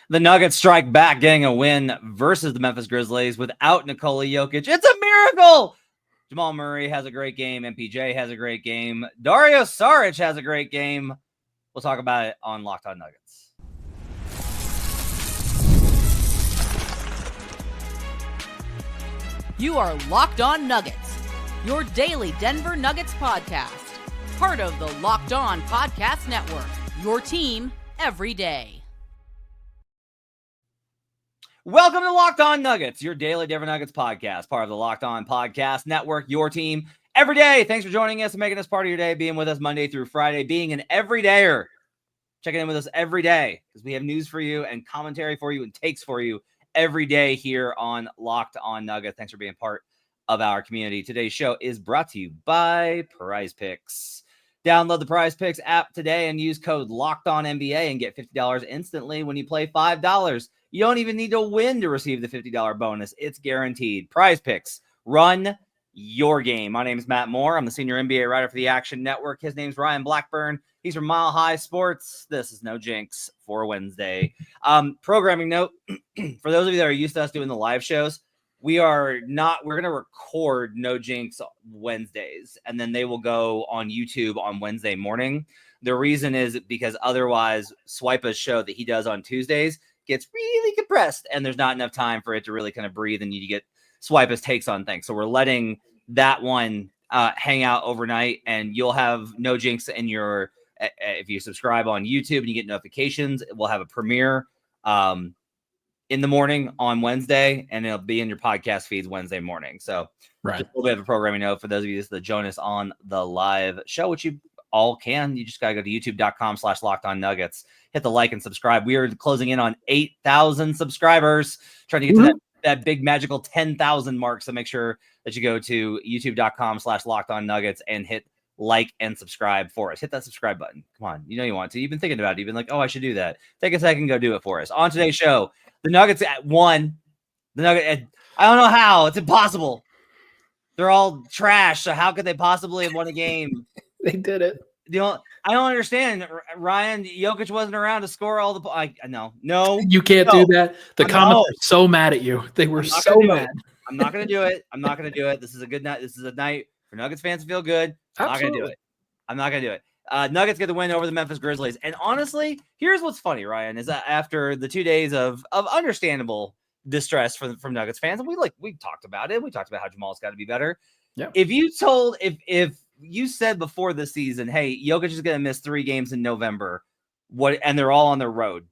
The Nuggets strike back, getting a win versus the Memphis Grizzlies without Nikola Jokic. It's a miracle! Jamal Murray has a great game. MPJ has a great game. Dario Saric has a great game. We'll talk about it on Locked On Nuggets. You are Locked On Nuggets, your daily Denver Nuggets podcast. Part of the Locked On Podcast Network, your team every day. Welcome to Locked On Nuggets, your daily Denver Nuggets podcast, part of the Locked On Podcast Network, your team every day. Thanks for joining us and making us part of your day, being with us Monday through Friday, being an everydayer. Checking in with us every day because we have news for you and commentary for you and takes for you every day here on Locked On Nuggets. Thanks for being part of our community. Today's show is brought to you by Prize Picks. Download the Prize Picks app today and use code LOCKEDONNBA and get $50 instantly when you play $5. You don't even need to win to receive the $50 bonus. It's guaranteed. Prize Picks. Run your game. My name is Matt Moore. I'm the senior NBA writer for the Action Network. His name's Ryan Blackburn. He's from Mile High Sports. This is No Jinx for Wednesday. Programming note, for those of you that are used to us doing the live shows, we're going to record No Jinx Wednesdays, and then they will go on YouTube on Wednesday morning. The reason is because otherwise Swipa's show that he does on Tuesdays gets really compressed, and there's not enough time for it to really kind of breathe, and you get Swipa's takes on things. So we're letting that one hang out overnight, and you'll have No Jinx in your if you subscribe on YouTube and you get notifications, we'll have a premiere in the morning on Wednesday, and it'll be in your podcast feeds Wednesday morning. So right. Just a little bit of a programming note for those of you that join us on the live show, which you all can. You just got to go to youtube.com/LockedOnNuggets. Hit the like and subscribe. We are closing in on 8,000 subscribers, trying to get to that big magical 10,000 mark. So make sure that you go to youtube.com/LockedOnNuggets and hit like and subscribe for us. Hit that subscribe button. Come on. You know you want to. You've been thinking about it. You've been like, oh, I should do that. Take a second, go do it for us. On today's show, the Nuggets won. The Nuggets, I don't know how. It's impossible. They're all trash. So how could they possibly have won a game? They did it. I don't understand. Ryan, Jokic wasn't around to score all the No. You can't do that. The comments are so mad at you. They were so mad. I'm not going to do it. This is a good night. This is a night for Nuggets fans to feel good. I'm not going to do it. Nuggets get the win over the Memphis Grizzlies. And honestly, here's what's funny, Ryan, is that after the 2 days of understandable distress from Nuggets fans, and we talked about it. We talked about how Jamal's got to be better. Yeah. If you said before the season, hey, Jokic is going to miss 3 games in November, and they're all on the road,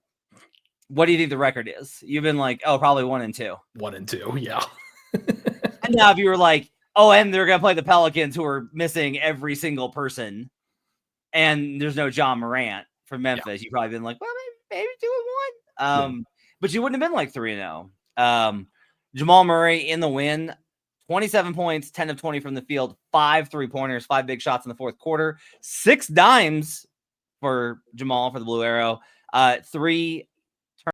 what do you think the record is? You've been like, oh, probably 1-2. 1-2, yeah. And now if you were like, oh, and they're going to play the Pelicans, who are missing every single person, and there's no John Morant from Memphis, you've probably been like, well, maybe 2-1. But you wouldn't have been like 3-0. Jamal Murray in the win, 27 points, 10 of 20 from the field, 5 3-pointers, 5 big shots in the fourth quarter, 6 dimes for Jamal for the Blue Arrow, 3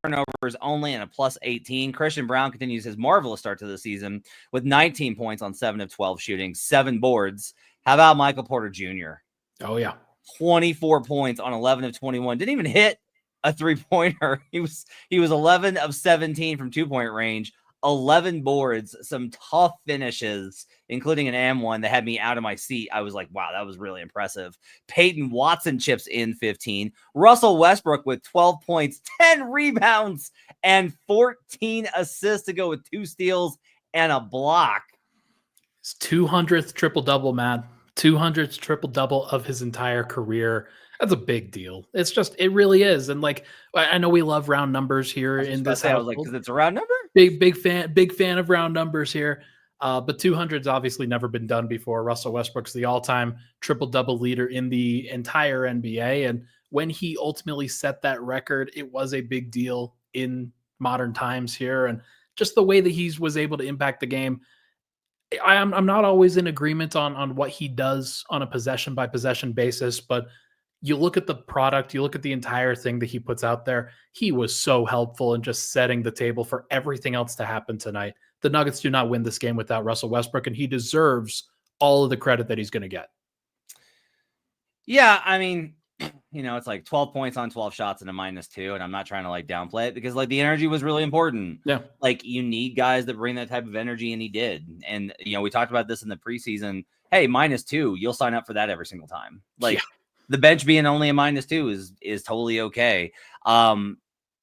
turnovers only, and a plus 18. Christian Brown continues his marvelous start to the season with 19 points on 7 of 12 shooting, 7 boards. How about Michael Porter Jr.? Oh, yeah. 24 points on 11 of 21. Didn't even hit a 3-pointer. He was 11 of 17 from 2-point range, 11 boards, some tough finishes, including an M1 that had me out of my seat. I was like, wow, that was really impressive. Peyton Watson chips in 15. Russell Westbrook with 12 points, 10 rebounds, and 14 assists to go with 2 steals and a block. His 200th triple-double, man. 200th triple-double of his entire career. That's a big deal. It really is. And I know we love round numbers here in this house. I was like, because it's a round number? Big fan of round numbers here. But 200's obviously never been done before. Russell Westbrook's the all-time triple-double leader in the entire NBA. And when he ultimately set that record, it was a big deal in modern times here. And just the way that he was able to impact the game, I'm not always in agreement on what he does on a possession-by-possession basis, but you look at the product, you look at the entire thing that he puts out there, he was so helpful in just setting the table for everything else to happen tonight. The Nuggets do not win this game without Russell Westbrook, and he deserves all of the credit that he's going to get. Yeah, I mean, it's like 12 points on 12 shots and a -2. And I'm not trying to like downplay it because like the energy was really important. Yeah. Like you need guys that bring that type of energy, and he did. And we talked about this in the preseason. Hey, -2, you'll sign up for that every single time. Like the bench being only a -2 is totally okay.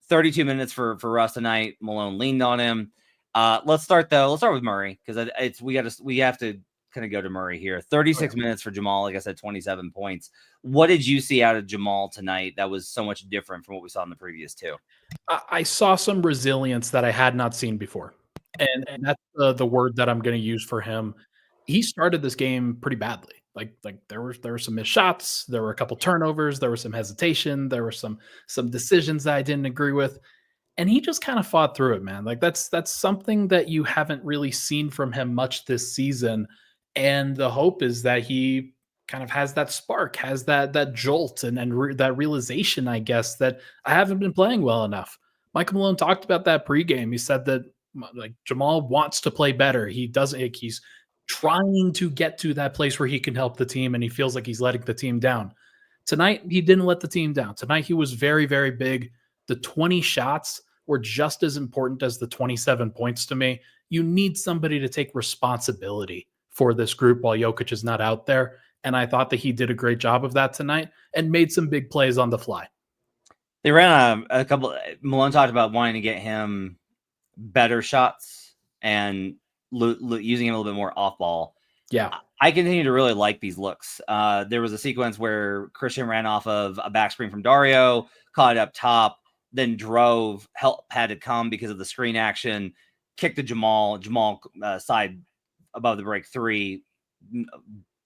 32 minutes for Russ tonight. Malone leaned on him. Let's start with Murray because we have to kind of go to Murray here. 36 minutes for Jamal. Like I said, 27 points. What did you see out of Jamal tonight that was so much different from what we saw in the previous two? I saw some resilience that I had not seen before. And that's the word that I'm going to use for him. He started this game pretty badly. Like there were some missed shots, there were a couple turnovers, there was some hesitation, there were some decisions that I didn't agree with. And he just kind of fought through it, man. Like that's something that you haven't really seen from him much this season. And the hope is that he kind of has that spark, has that jolt and that realization, I guess, that I haven't been playing well enough. Michael Malone talked about that pregame. He said that like Jamal wants to play better. He doesn't. Like, he's trying to get to that place where he can help the team, and he feels like he's letting the team down. Tonight, he didn't let the team down. Tonight, he was very, very big. The 20 shots were just as important as the 27 points to me. You need somebody to take responsibility for this group while Jokic is not out there. And I thought that he did a great job of that tonight and made some big plays on the fly. They ran a couple. Malone talked about wanting to get him better shots and using him a little bit more off ball. Yeah. I continue to really like these looks. There was a sequence where Christian ran off of a back screen from Dario, caught it up top, then drove, help had to come because of the screen action, kicked to Jamal side above the break three.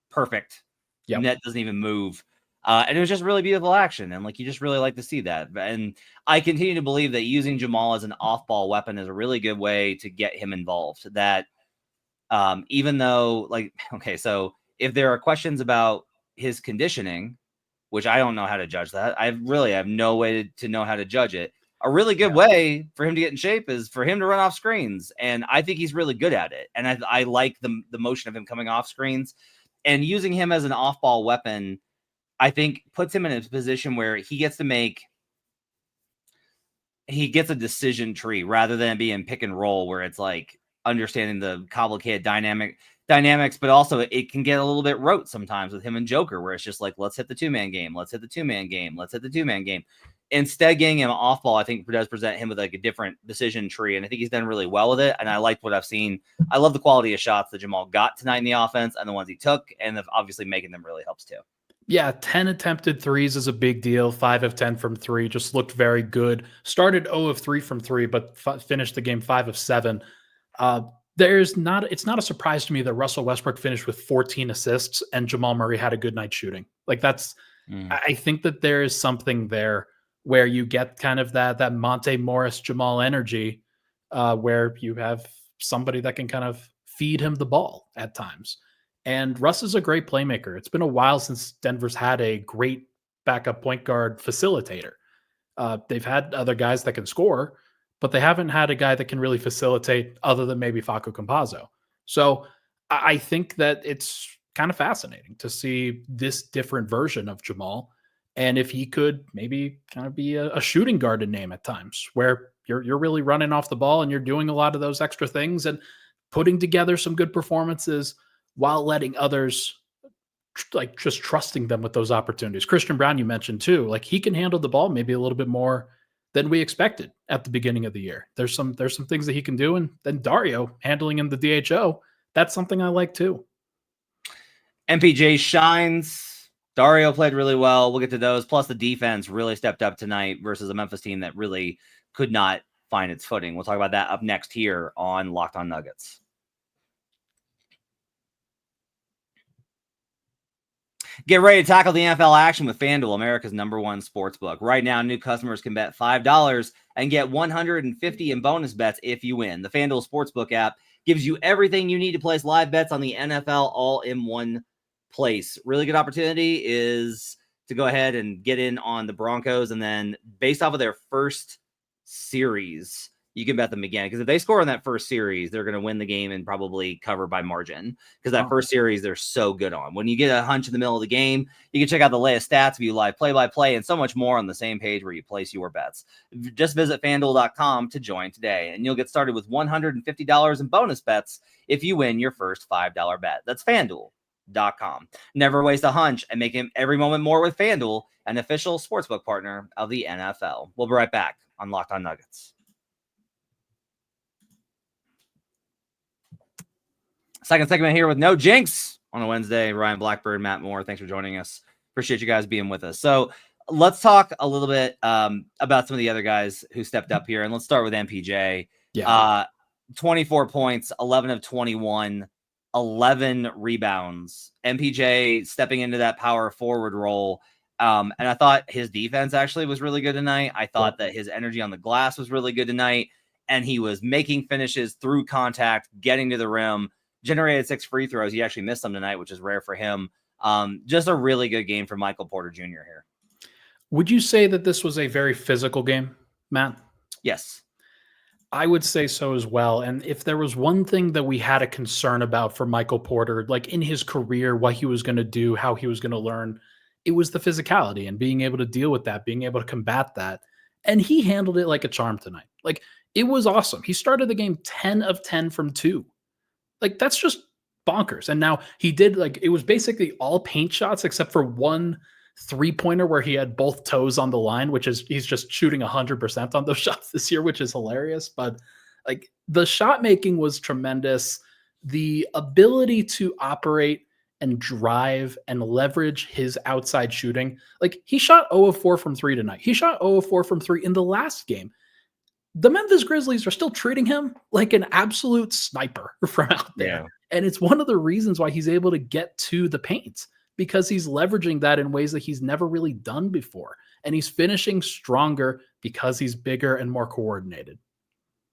Perfect. Yep. Net doesn't even move. And it was just really beautiful action. And like, you just really like to see that. And I continue to believe that using Jamal as an off-ball weapon is a really good way to get him involved. That even though so if there are questions about his conditioning, which I don't know how to judge that. I really have no way to know how to judge it. A really good way for him to get in shape is for him to run off screens. And I think he's really good at it. And I like the motion of him coming off screens, and using him as an off-ball weapon, I think puts him in a position where he gets a decision tree rather than being pick and roll, where it's like understanding the complicated dynamics, but also it can get a little bit rote sometimes with him and Joker, where it's just like, let's hit the two-man game. Let's hit the two-man game. Let's hit the two-man game. Instead, getting him off ball, I think does present him with like a different decision tree. And I think he's done really well with it. And I liked what I've seen. I love the quality of shots that Jamal got tonight in the offense and the ones he took, and obviously making them really helps too. Yeah, 10 attempted threes is a big deal. 5 of 10 from 3, just looked very good. Started 0 of 3 from 3, but finished the game 5 of 7. It's not a surprise to me that Russell Westbrook finished with 14 assists and Jamal Murray had a good night shooting. Like I think that there is something there where you get kind of that Monte Morris Jamal energy, where you have somebody that can kind of feed him the ball at times. And Russ is a great playmaker. It's been a while since Denver's had a great backup point guard facilitator. They've had other guys that can score, but they haven't had a guy that can really facilitate other than maybe Facu Campazzo. So I think that it's kind of fascinating to see this different version of Jamal. And if he could maybe kind of be a shooting guard in name at times, where you're really running off the ball and you're doing a lot of those extra things and putting together some good performances while letting others, like, just trusting them with those opportunities. Christian Brown, you mentioned too, like, he can handle the ball maybe a little bit more than we expected at the beginning of the year. There's some things that he can do. And then Dario handling in the DHO, that's something I like too. MPJ shines. Dario played really well. We'll get to those. Plus the defense really stepped up tonight versus a Memphis team that really could not find its footing. We'll talk about that up next here on Locked On Nuggets. Get ready to tackle the NFL action with FanDuel, America's #1 sportsbook. Right now, new customers can bet $5 and get $150 in bonus bets if you win. The FanDuel Sportsbook app gives you everything you need to place live bets on the NFL all in one place. Really good opportunity is to go ahead and get in on the Broncos, and then based off of their first series, you can bet them again. Because if they score in that first series, they're going to win the game and probably cover by margin. Because that first series, they're so good on. When you get a hunch in the middle of the game, you can check out the latest stats, view live play-by-play, and so much more on the same page where you place your bets. Just visit FanDuel.com to join today, and you'll get started with $150 in bonus bets if you win your first $5 bet. That's FanDuel.com. Never waste a hunch and make every moment more with FanDuel, an official sportsbook partner of the NFL. We'll be right back on Locked On Nuggets. Second segment here with No Jinx on a Wednesday. Ryan Blackbird, Matt Moore, thanks for joining us. Appreciate you guys being with us. So let's talk a little bit about some of the other guys who stepped up here. And let's start with MPJ. Yeah. 24 points, 11 of 21, 11 rebounds. MPJ stepping into that power forward role. And I thought his defense actually was really good tonight. I thought that his energy on the glass was really good tonight. And he was making finishes through contact, getting to the rim. Generated 6 free throws. He actually missed them tonight, which is rare for him. Just a really good game for Michael Porter Jr. here. Would you say that this was a very physical game, Matt? Yes. I would say so as well. And if there was one thing that we had a concern about for Michael Porter, like in his career, what he was going to do, how he was going to learn, it was the physicality and being able to deal with that, being able to combat that. And he handled it like a charm tonight. Like, it was awesome. He started the game 10 of 10 from 2. Like, that's just bonkers. And now he did, like, it was basically all paint shots except for one 3-pointer where he had both toes on the line, which is he's just shooting 100% on those shots this year, which is hilarious. But like, the shot making was tremendous. The ability to operate and drive and leverage his outside shooting. Like, he shot 0 of 4 from 3 tonight. He shot 0 of 4 from 3 in the last game. The Memphis Grizzlies are still treating him like an absolute sniper from out there. Yeah. And it's one of the reasons why he's able to get to the paint, because he's leveraging that in ways that he's never really done before. And he's finishing stronger because he's bigger and more coordinated.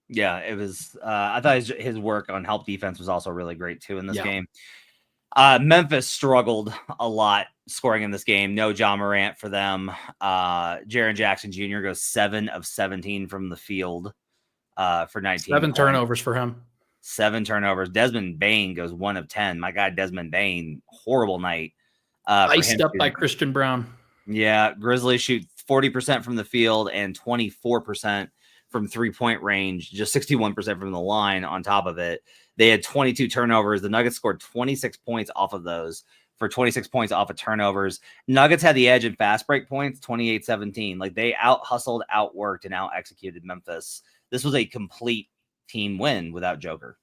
Yeah, it was. I thought his work on help defense was also really great too in this game. Memphis struggled a lot scoring in this game. No John Morant for them. Jaren Jackson Jr. goes 7 of 17 from the field for 19. 7 turnovers for him. 7 turnovers. Desmond Bane goes 1 of 10. My guy, Desmond Bane, horrible night. Iced up by Christian Brown. Yeah, Grizzlies shoot 40% from the field and 24% from 3-point range, just 61% from the line on top of it. They had 22 turnovers. The Nuggets scored 26 points off of those for 26 points off of turnovers. Nuggets had the edge in fast break points, 28-17. Like, they out-hustled, outworked, and out-executed Memphis. This was a complete team win without Joker.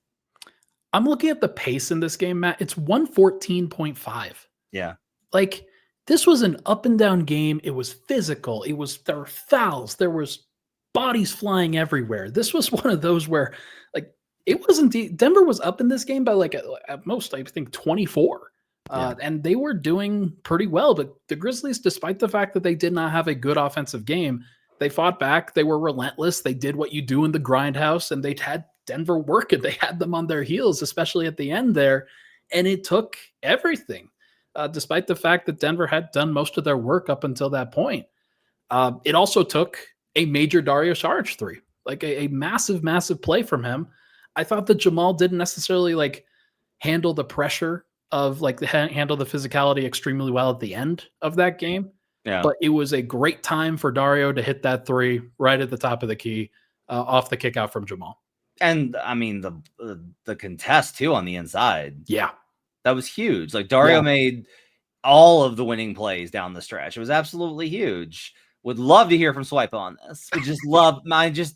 I'm looking at the pace in this game, Matt. It's 114.5. Yeah. Like, this was an up and down game. It was physical. There were fouls. There was bodies flying everywhere. This was one of those where, like, it wasn't Denver was up in this game by like at most, I think 24. And they were doing pretty well. But the Grizzlies, despite the fact that they did not have a good offensive game, they fought back. They were relentless. They did what you do in the grindhouse, and they had Denver working. They had them on their heels, especially at the end there. And it took everything, despite the fact that Denver had done most of their work up until that point. It also took a major Dario Saric 3, like a massive, massive play from him. I thought that Jamal didn't necessarily like handle the pressure of like handle the physicality extremely well at the end of that game. Yeah. But it was a great time for Dario to hit that 3 right at the top of the key off the kick out from Jamal. And I mean, the contest too on the inside. Yeah. That was huge. Like, Dario made all of the winning plays down the stretch. It was absolutely huge. Would love to hear from Swipe on this. Would just love just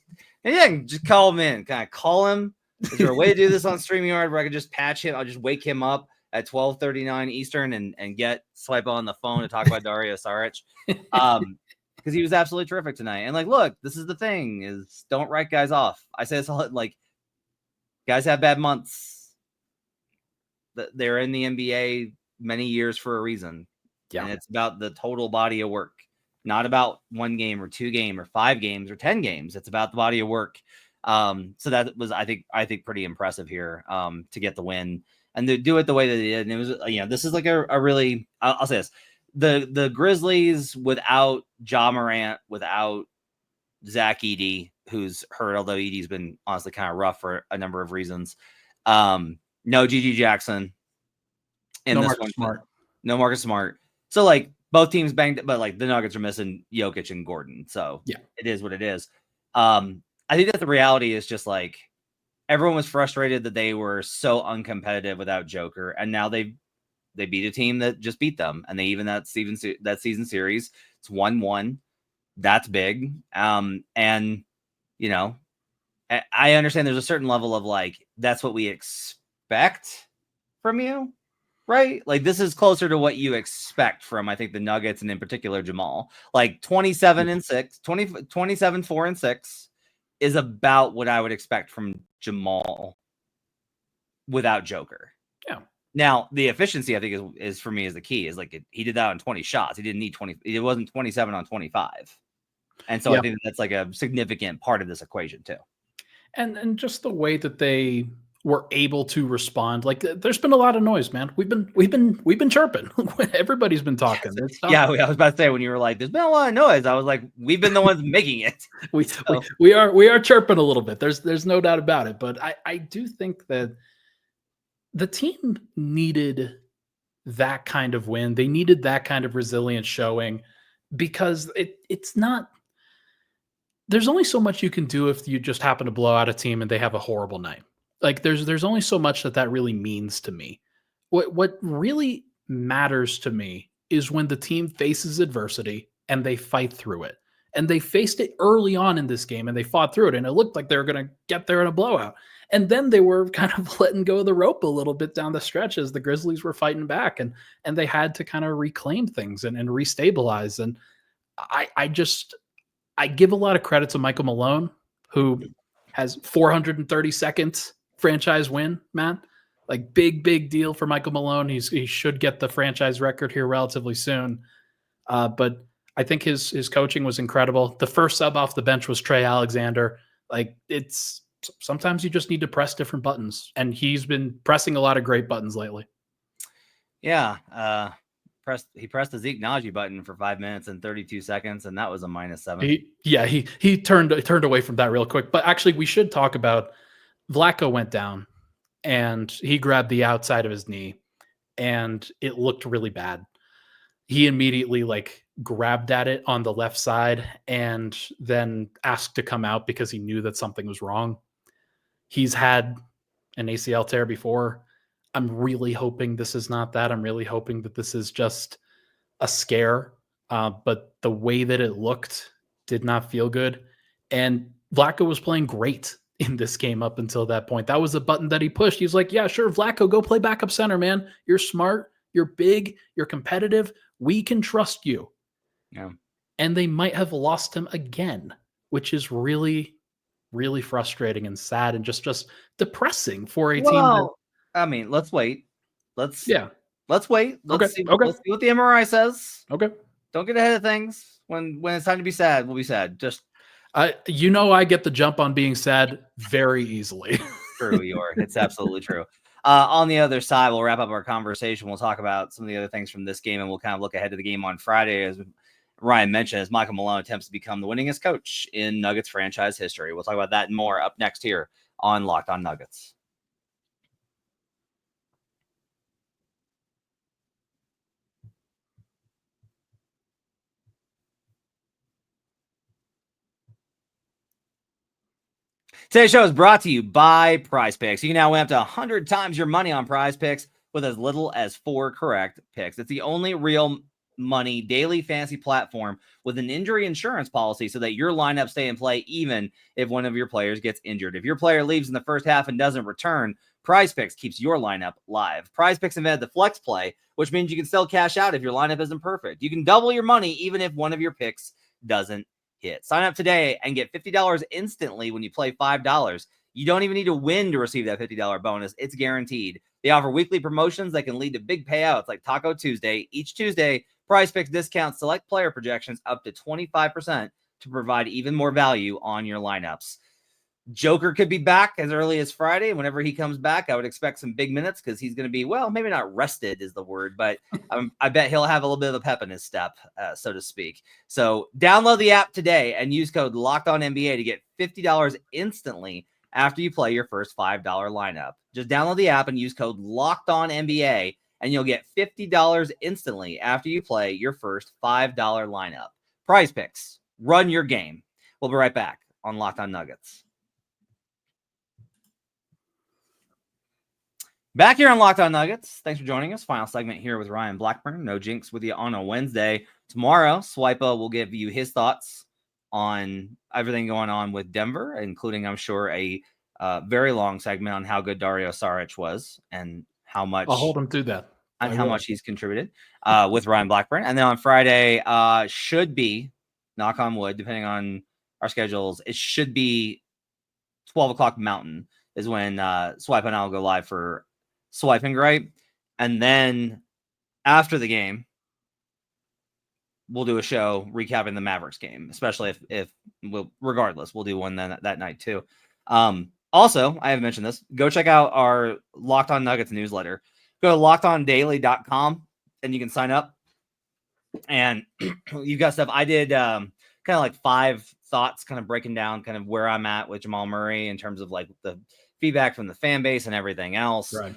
call him in. Can I call him? Is there a way to do this on StreamYard where I could just patch him? I'll just wake him up at 12:39 Eastern and get Swipe on the phone to talk about Dario Saric. Because he was absolutely terrific tonight. And like, look, this is the thing, is don't write guys off. I say this a lot, like, guys have bad months. They're in the NBA many years for a reason. Yeah. And it's about the total body of work, not about 1 game or 2 games or 5 games or 10 games. It's about the body of work. So that was, I think pretty impressive here, to get the win and to do it the way that they did. And it was, this is like a really, I'll say this, the Grizzlies without Ja Morant, without Zach Edey, who's hurt, although Edey's been honestly kind of rough for a number of reasons. No GG Jackson in No this Marcus one. Smart. No Marcus Smart. So like both teams banged, but like the Nuggets are missing Jokic and Gordon. So yeah, it is what it is. I think that the reality is just like everyone was frustrated that they were so uncompetitive without Joker, and now they beat a team that just beat them, and they even that season series. It's 1-1. That's big. And you know, I understand there's a certain level of like that's what we expect from you, right? Like this is closer to what you expect from I think the Nuggets and in particular Jamal. Like 27-6, 27-4-6 is about what I would expect from Jamal without Joker. Yeah. Now the efficiency I think is for me is the key. Is like he did that on 20 shots. He didn't need 20. It wasn't 27 on 25. And so I think that's like a significant part of this equation too. And just the way that they were able to respond. Like there's been a lot of noise, man. We've been chirping. Everybody's been talking. Yeah, I was about to say when you were like, "There's been a lot of noise," I was like, "We've been the ones making it." We are chirping a little bit. There's no doubt about it. But I do think that the team needed that kind of win. They needed that kind of resilience showing because it's not. There's only so much you can do if you just happen to blow out a team and they have a horrible night. Like there's only so much that really means to me. What really matters to me is when the team faces adversity and they fight through it. And they faced it early on in this game and they fought through it. And it looked like they were going to get there in a blowout. And then they were kind of letting go of the rope a little bit down the stretch as the Grizzlies were fighting back. And they had to kind of reclaim things and restabilize. And I give a lot of credit to Michael Malone, who has 432nd franchise win, man. Like big deal for Michael Malone. He should get the franchise record here relatively soon. But I think his coaching was incredible. The first sub off the bench was Trey Alexander. Like it's sometimes you just need to press different buttons, and he's been pressing a lot of great buttons lately. Yeah. He pressed the Zeke Najee button for 5 minutes and 32 seconds, and that was a -7. He turned away from that real quick. But actually, we should talk about Vlatko went down, and he grabbed the outside of his knee, and it looked really bad. He immediately grabbed at it on the left side, and then asked to come out because he knew that something was wrong. He's had an ACL tear before. I'm really hoping this is not that. I'm really hoping that this is just a scare. But the way that it looked did not feel good. And Vlatko was playing great in this game up until that point. That was a button that he pushed. He's like, yeah, sure, Vlatko, go play backup center, man. You're smart. You're big. You're competitive. We can trust you. Yeah. And they might have lost him again, which is really, really frustrating and sad and just depressing for a team that, I mean, let's wait. Let's wait. Let's see what the MRI says. Okay. Don't get ahead of things. When it's time to be sad, we'll be sad. Just I get the jump on being sad very easily. True, Yor. It's absolutely true. On the other side, we'll wrap up our conversation. We'll talk about some of the other things from this game, and we'll kind of look ahead to the game on Friday. As Ryan mentioned, as Michael Malone attempts to become the winningest coach in Nuggets franchise history. We'll talk about that and more up next here on Locked On Nuggets. Today's show is brought to you by Prize Picks. You can now win up to 100 times your money on Prize Picks with as little as 4 correct picks. It's the only real money daily fantasy platform with an injury insurance policy so that your lineups stay in play even if one of your players gets injured. If your player leaves in the first half and doesn't return, Prize Picks keeps your lineup live. Prize Picks invented the flex play, which means you can still cash out if your lineup isn't perfect. You can double your money even if one of your picks doesn't hit. Sign up today and get $50 instantly when you play $5. You don't even need to win to receive that $50 bonus. It's guaranteed. They offer weekly promotions that can lead to big payouts like Taco Tuesday. Each Tuesday, Prize Picks discounts select player projections up to 25% to provide even more value on your lineups. Joker could be back as early as Friday. Whenever he comes back, I would expect some big minutes because he's going to be, well, maybe not rested is the word, but I bet he'll have a little bit of a pep in his step, so to speak. So download the app today and use code LOCKEDONNBA to get $50 instantly after you play your first $5 lineup. Just download the app and use code LOCKEDONNBA and you'll get $50 instantly after you play your first $5 lineup. Prize Picks, run your game. We'll be right back on Locked On Nuggets. Back here on Locked On Nuggets. Thanks for joining us. Final segment here with Ryan Blackburn. No jinx with you on a Wednesday. Tomorrow, Swipa will give you his thoughts on everything going on with Denver, including, I'm sure, a very long segment on how good Dario Saric was and how much I'll hold him to that. And how much he's contributed with Ryan Blackburn. And then on Friday, should be, knock on wood, depending on our schedules, it should be 12 o'clock Mountain is when Swipe and I will go live for Swipe and Gripe. And then after the game, we'll do a show recapping the Mavericks game, especially if regardless, we'll do one then that night too. Also, I haven't mentioned this. Go check out our Locked On Nuggets newsletter. Go to lockedondaily.com and you can sign up. And you've got stuff. I did kind of like 5 thoughts, kind of breaking down kind of where I'm at with Jamal Murray in terms of like the feedback from the fan base and everything else. Right.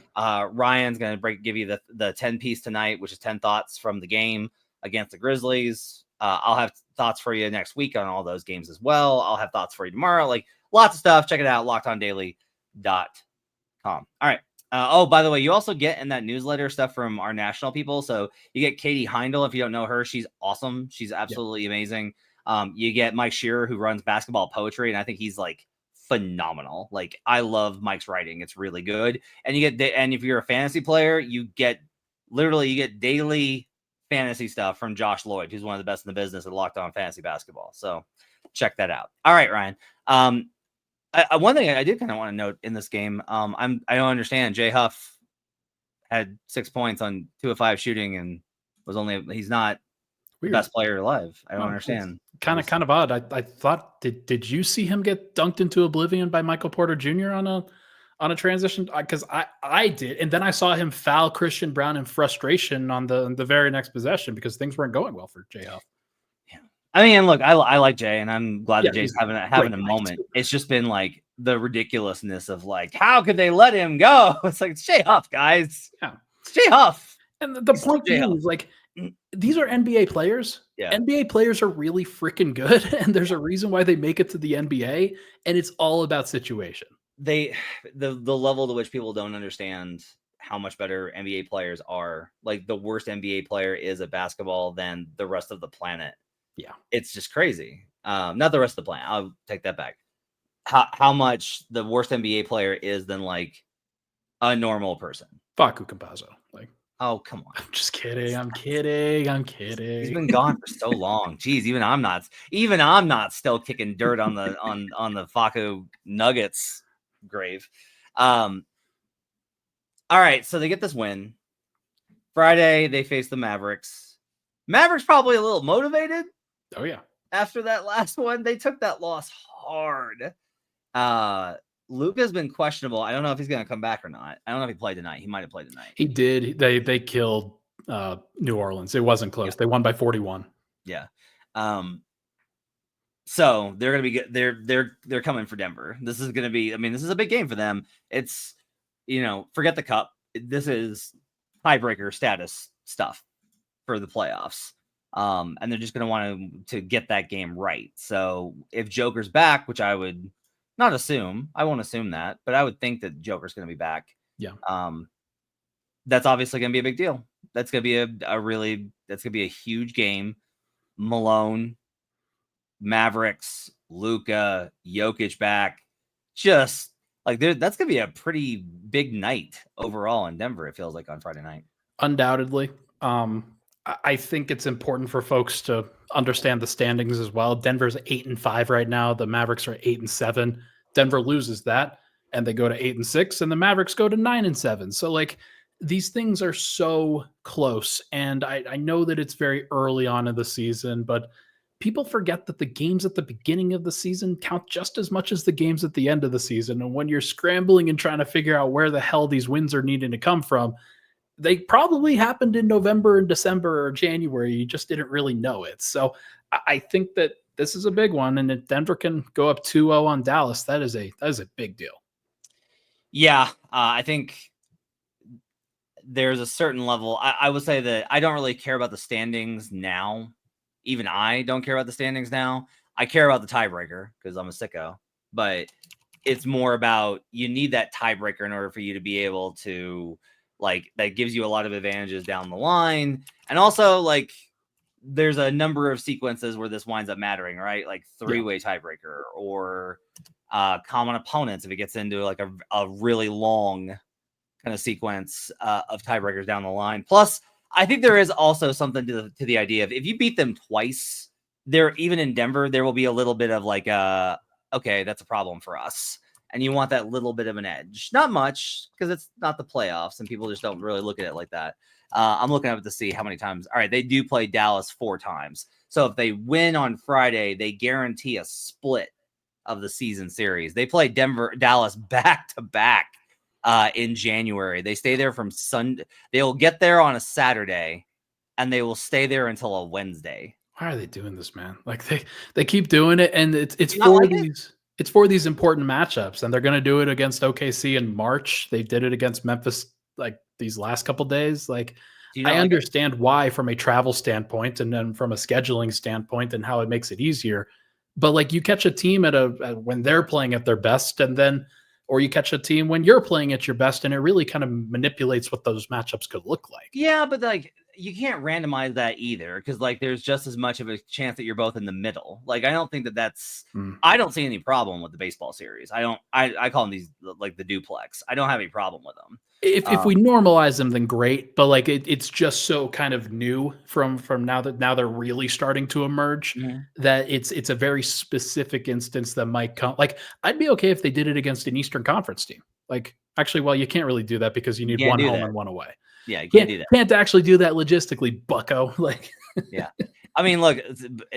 Ryan's going to give you the 10 piece tonight, which is 10 thoughts from the game against the Grizzlies. I'll have thoughts for you next week on all those games as well. I'll have thoughts for you tomorrow. Like lots of stuff. Check it out. LockedOnDaily.com. All right. Oh, by the way, you also get in that newsletter stuff from our national people. So you get Katie Heindel. If you don't know her, she's awesome. She's absolutely amazing. You get Mike Shearer, who runs Basketball Poetry, and I think he's like phenomenal. Like I love Mike's writing; it's really good. And you get, and if you're a fantasy player, you get daily fantasy stuff from Josh Lloyd, who's one of the best in the business at Locked On Fantasy Basketball. So check that out. All right, Ryan. One thing I did kind of want to note in this game, I don't understand. Jay Huff had 6 points on 2 of 5 shooting and he's not Weird. the best player alive. I don't understand. Kind of odd. I thought did you see him get dunked into oblivion by Michael Porter Jr. on a transition? Because I did, and then I saw him foul Christian Brown in frustration on the very next possession because things weren't going well for Jay Huff. I mean, look, I like Jay, and I'm glad that Jay's having a moment. It's just been like the ridiculousness of like, how could they let him go? It's like, it's Jay Huff, guys. Yeah, it's Jay Huff. And the point is, like, these are NBA players. Yeah. NBA players are really freaking good, and there's a reason why they make it to the NBA, and it's all about situation. The level to which people don't understand how much better NBA players are. Like the worst NBA player is at basketball than the rest of the planet. Yeah, it's just crazy. Not the rest of the planet. I'll take that back. How much the worst NBA player is than like a normal person. Facu Campazzo. Like, oh, come on. I'm just kidding. I'm kidding. He's been gone for so long. Jeez, even I'm not still kicking dirt on the Facu Nuggets grave. All right, so they get this win. Friday, they face the Mavericks. Mavericks probably a little motivated. Oh, yeah. After that last one, they took that loss hard. Luka's been questionable. I don't know if he's going to come back or not. I don't know if he played tonight. He might have played tonight. He did. They killed New Orleans. It wasn't close. Yeah. They won by 41. Yeah. So they're going to be good. They're coming for Denver. This is going to be, I mean, this is a big game for them. It's, forget the cup. This is tiebreaker status stuff for the playoffs. And they're just going to want to get that game right. So if Joker's back, which I would not assume, I won't assume that, but I would think that Joker's going to be back. Yeah. That's obviously going to be a big deal. That's going to be that's going to be a huge game. Malone, Mavericks, Luka, Jokic back. Just like that's going to be a pretty big night overall in Denver. It feels like on Friday night. Undoubtedly. I think it's important for folks to understand the standings as well. Denver's 8-5 right now. The Mavericks are 8-7. Denver loses that and they go to 8-6 and the Mavericks go to 9-7. So like these things are so close. And I know that it's very early on in the season, but people forget that the games at the beginning of the season count just as much as the games at the end of the season. And when you're scrambling and trying to figure out where the hell these wins are needing to come from, they probably happened in November and December or January. You just didn't really know it. So I think that this is a big one. And if Denver can go up 2-0 on Dallas, that is a big deal. Yeah, I think there's a certain level. I would say that I don't really care about the standings now. Even I don't care about the standings now. I care about the tiebreaker because I'm a sicko. But it's more about you need that tiebreaker in order for you to be able to, like, that gives you a lot of advantages down the line. And also, like, there's a number of sequences where this winds up mattering, right? Like three-way tiebreaker or common opponents if it gets into like a really long kind of sequence of tiebreakers down the line. Plus, I think there is also something to the idea of if you beat them twice, there, even in Denver, there will be a little bit of like, okay, that's a problem for us. And you want that little bit of an edge. Not much, because it's not the playoffs, and people just don't really look at it like that. I'm looking up to see how many times. All right, they do play Dallas 4 times. So if they win on Friday, they guarantee a split of the season series. They play Dallas back to back in January. They stay there from Sunday. They'll get there on a Saturday, and they will stay there until a Wednesday. Why are they doing this, man? Like they keep doing it, and it's for like these. It's for these important matchups, and they're going to do it against OKC in March. They did it against Memphis like these last couple days. Like, I understand why from a travel standpoint and then from a scheduling standpoint and how it makes it easier. But like, you catch a team when they're playing at their best, and then, or you catch a team when you're playing at your best, and it really kind of manipulates what those matchups could look like. Yeah, but like, you can't randomize that either, because like there's just as much of a chance that you're both in the middle. Like, I don't think that's I don't see any problem with the baseball series. I call them these like the duplex. I don't have any problem with them. If we normalize them, then great. But like it's just so kind of new from now they're really starting to emerge that it's a very specific instance that might come. Like, I'd be okay if they did it against an Eastern Conference team. Like, actually, well, you can't really do that because you need one home and one away. Yeah, you can't do that. Can't actually do that logistically, bucko. Like, yeah. I mean, look,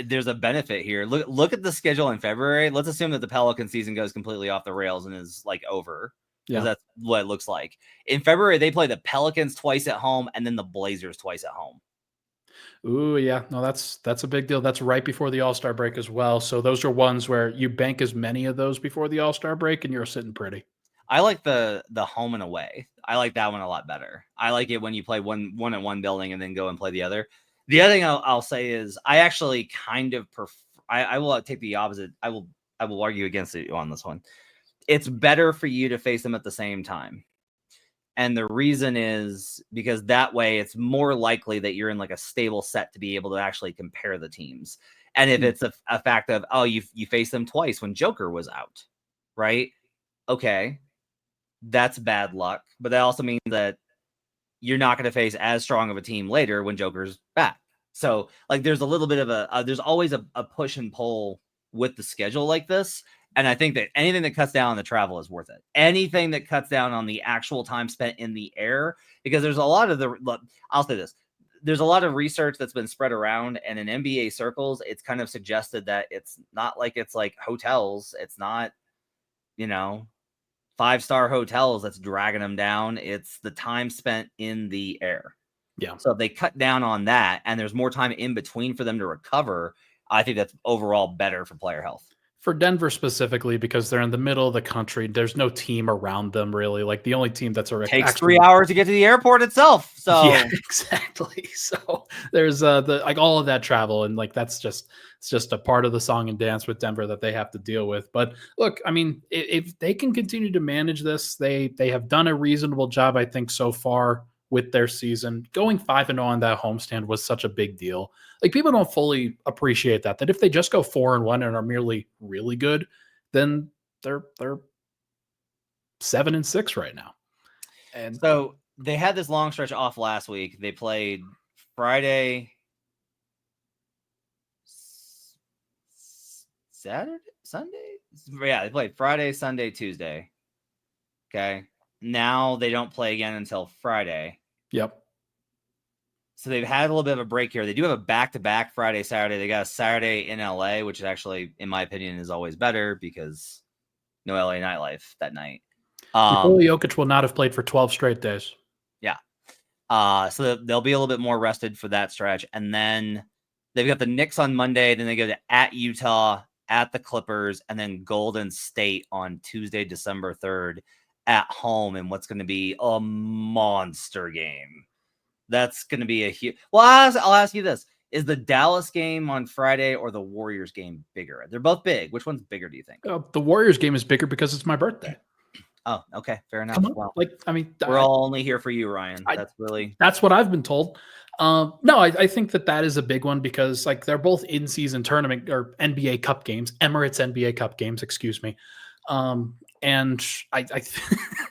there's a benefit here. Look at the schedule in February. Let's assume that the Pelican season goes completely off the rails and is like over. Yeah, that's what it looks like. In February, they play the Pelicans twice at home and then the Blazers twice at home. Ooh, yeah. No, that's a big deal. That's right before the All-Star break as well. So those are ones where you bank as many of those before the All-Star break, and you're sitting pretty. I like the home and away. I like that one a lot better. I like it when you play one at one building and then go and play the other. The other thing I'll say is I actually kind of prefer. I will take the opposite. I will argue against it on this one. It's better for you to face them at the same time. And the reason is because that way it's more likely that you're in like a stable set to be able to actually compare the teams. And if it's a fact of, oh, you faced them twice when Joker was out, right? Okay, that's bad luck. But that also means that you're not going to face as strong of a team later when Joker's back. So like there's a little bit of there's always a push and pull with the schedule like this. And I think that anything that cuts down on the travel is worth it. Anything that cuts down on the actual time spent in the air, because there's a lot of I'll say this. There's a lot of research that's been spread around, and in NBA circles, it's kind of suggested that it's not like it's like hotels. It's not, 5-star hotels that's dragging them down. It's the time spent in the air. Yeah. So if they cut down on that and there's more time in between for them to recover, I think that's overall better for player health. For Denver specifically, because they're in the middle of the country, there's no team around them really. Like the only team that's takes 3 hours to get to the airport itself. So yeah, exactly. So there's all of that travel, and like it's just a part of the song and dance with Denver that they have to deal with. But look, I mean, if they can continue to manage this, they have done a reasonable job, I think, so far with their season. Going 5-0 on that homestand was such a big deal. Like, people don't fully appreciate that if they just go 4-1 and are merely really good, then they're 7-6 right now. And so they had this long stretch off last week. They played Friday, Saturday, Sunday. Yeah, they played Friday, Sunday, Tuesday. Okay. Now they don't play again until Friday. Yep. So they've had a little bit of a break here. They do have a back-to-back Friday, Saturday. They got a Saturday in LA, which is actually, in my opinion, is always better because no LA nightlife that night. Nikola Jokic will not have played for 12 straight days. Yeah. So they'll be a little bit more rested for that stretch. And then they've got the Knicks on Monday. Then they go to at Utah, at the Clippers, and then Golden State on Tuesday, December 3rd at home in what's going to be a monster game. That's going to be a huge. Well, I'll ask you this: is the Dallas game on Friday or the Warriors game bigger? They're both big. Which one's bigger? Do you think? The Warriors game is bigger because it's my birthday. Oh, okay, fair enough. Come on. Well, we're all only here for you, Ryan. That's what I've been told. No, I think that is a big one because like they're both in-season tournament or NBA Cup games, Emirates NBA Cup games, excuse me. And I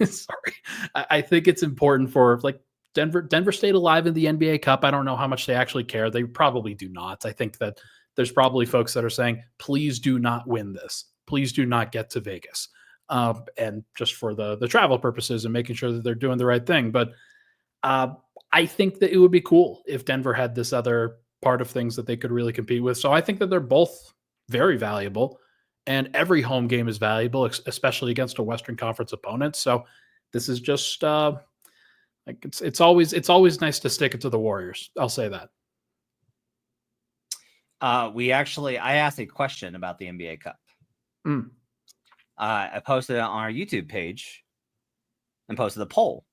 sorry, I think it's important for like. Denver stayed alive in the NBA Cup. I don't know how much they actually care. They probably do not. I think that there's probably folks that are saying, please do not win this. Please do not get to Vegas. And just for the travel purposes and making sure that they're doing the right thing. But I think that it would be cool if Denver had this other part of things that they could really compete with. So I think that they're both very valuable. And every home game is valuable, especially against a Western Conference opponent. So this is just... like it's always nice to stick it to the Warriors. I'll say that. I asked a question about the NBA Cup. I posted it on our YouTube page and posted the poll.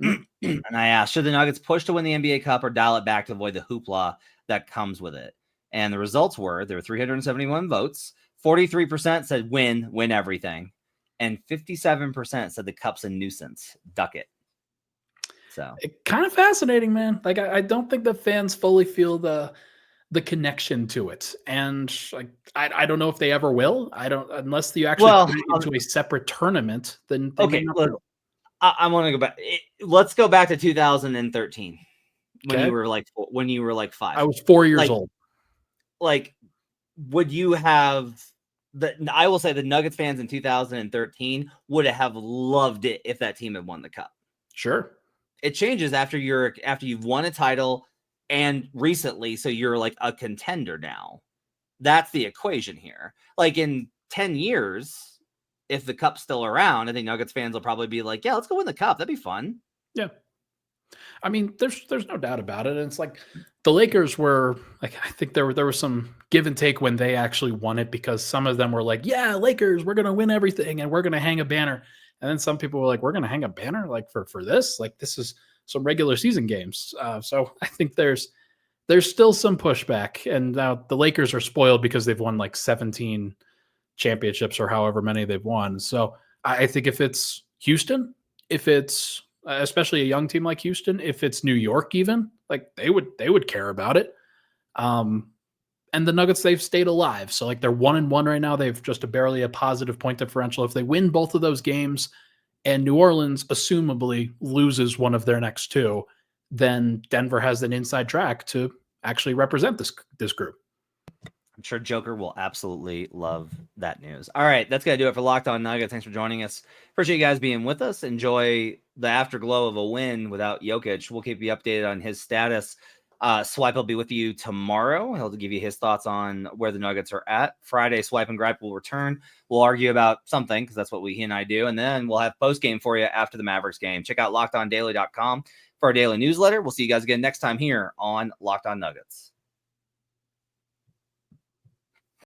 And I asked, should the Nuggets push to win the NBA Cup or dial it back to avoid the hoopla that comes with it? And the results were, there were 371 votes. 43% said win everything. And 57% said the cup's a nuisance. Duck it. So kind of fascinating, man. Like I don't think the fans fully feel the connection to it, and like I don't know if they ever will. I don't unless you actually put it into a separate tournament. Then okay, look, I want to go back. Let's go back to 2013 when you were like 5. I was 4 years old. Like, would you have? I will say the Nuggets fans in 2013 would have loved it if that team had won the cup. Sure. It changes after you've won a title and recently, so you're like a contender now. That's the equation here. Like in 10 years, if the cup's still around, I think Nuggets fans will probably be like, yeah, let's go win the cup. That'd be fun. Yeah. I mean, there's no doubt about it. And it's like the Lakers were like, I think there was some give and take when they actually won it because some of them were like, yeah, Lakers, we're going to win everything and we're going to hang a banner. And then some people were like, we're going to hang a banner like for this, like this is some regular season games. So I think there's still some pushback. And now the Lakers are spoiled because they've won like 17 championships or however many they've won. So I think if it's Houston, if it's especially a young team like Houston, if it's New York, even like they would care about it. And the Nuggets, they've stayed alive. So like they're 1-1 right now. They've just barely a positive point differential. If they win both of those games and New Orleans assumably loses one of their next two, then Denver has an inside track to actually represent this group. I'm sure Joker will absolutely love that news. All right, that's going to do it for Locked On Nuggets. Thanks for joining us. Appreciate you guys being with us. Enjoy the afterglow of a win without Jokic. We'll keep you updated on his status. Swipe will be with you tomorrow. He'll give you his thoughts on where the Nuggets are at. Friday, Swipe and Gripe will return. We'll argue about something because that's what he and I do. And then we'll have post game for you after the Mavericks game. Check out LockedOnDaily.com for our daily newsletter. We'll see you guys again next time here on Locked On Nuggets.